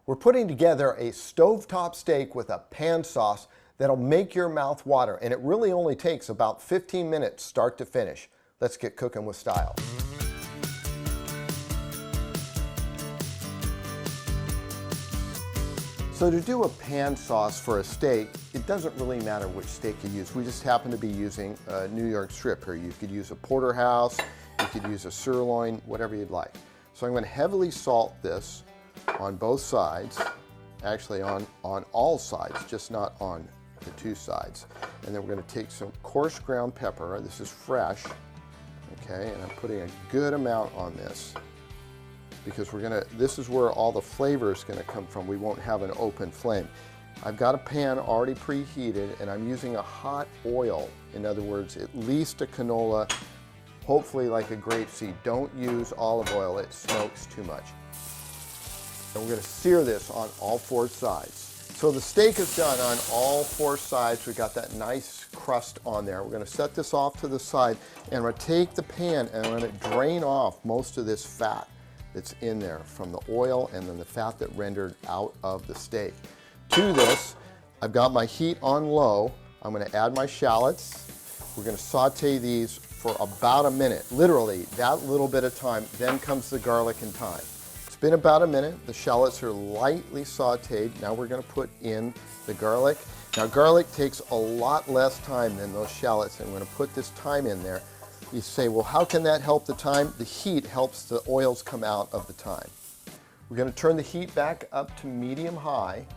We're putting together a stovetop steak with a pan sauce that'll make your mouth water, and it really only takes about 15 minutes start to finish. Let's get cooking with style. So to do a pan sauce for a steak, it doesn't really matter which steak you use. We just happen to be using a New York strip here. You could use a porterhouse, you could use a sirloin, whatever you'd like. So I'm going to heavily salt this on both sides, actually on all sides, just not on the two sides. And then we're going to take some coarse ground pepper. This is fresh, okay, and I'm putting a good amount on this because this is where all the flavor is going to come from. We won't have an open flame. I've got a pan already preheated and I'm using a hot oil. In other words, at least a canola, hopefully like a grapeseed. Don't use olive oil, it smokes too much. And we're going to sear this on all four sides. So the steak is done on all four sides. We've got that nice crust on there. We're going to set this off to the side and we're going to take the pan and I'm going to drain off most of this fat that's in there from the oil and then the fat that rendered out of the steak. To this, I've got my heat on low. I'm going to add my shallots. We're going to saute these for about a minute, literally that little bit of time. Then comes the garlic and thyme. It's been about a minute. The shallots are lightly sauteed. Now we're going to put in the garlic. Now garlic takes a lot less time than those shallots, and we're going to put this thyme in there. You say, well, how can that help the thyme? The heat helps the oils come out of the thyme. We're going to turn the heat back up to medium high.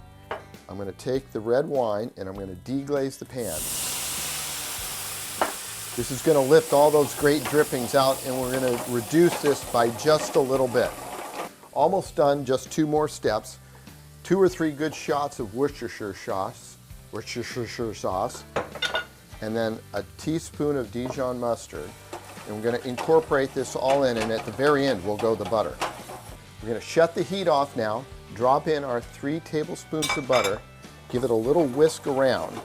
I'm going to take the red wine and I'm going to deglaze the pan. This is going to lift all those great drippings out, and we're going to reduce this by just a little bit. Almost done, just two more steps. 2 or 3 good shots of Worcestershire sauce, and then a teaspoon of Dijon mustard. And we're going to incorporate this all in, and at the very end we'll go the butter. We're going to shut the heat off now, drop in our 3 tablespoons of butter, give it a little whisk around.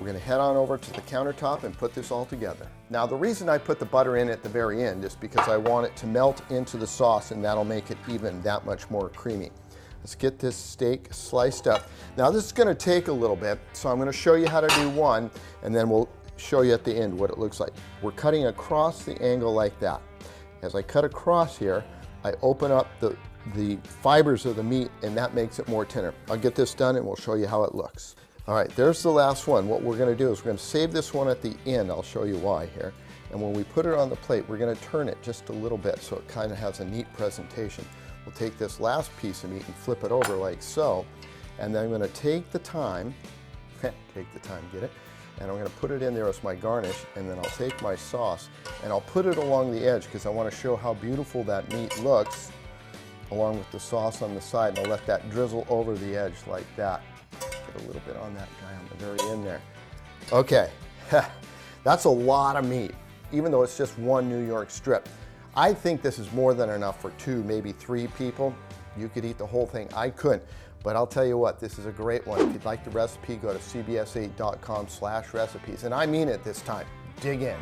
We're going to head on over to the countertop and put this all together. Now the reason I put the butter in at the very end is because I want it to melt into the sauce, and that'll make it even that much more creamy. Let's get this steak sliced up. Now this is going to take a little bit, so I'm going to show you how to do one, and then we'll show you at the end what it looks like. We're cutting across the angle like that. As I cut across here, I open up the fibers of the meat, and that makes it more tender. I'll get this done and we'll show you how it looks. All right, there's the last one. What we're going to do is we're going to save this one at the end. I'll show you why here. And when we put it on the plate, we're going to turn it just a little bit so it kind of has a neat presentation. We'll take this last piece of meat and flip it over like so, and then I'm going to take the thyme, get it? And I'm going to put it in there as my garnish, and then I'll take my sauce and I'll put it along the edge because I want to show how beautiful that meat looks along with the sauce on the side, and I'll let that drizzle over the edge like that. Get a little bit on that guy on the very end there. Okay, that's a lot of meat, even though it's just one New York strip. I think this is more than enough for 2, maybe 3 people. You could eat the whole thing. I couldn't, but I'll tell you what, this is a great one. If you'd like the recipe, go to cbs8.com/recipes, and I mean it this time. Dig in.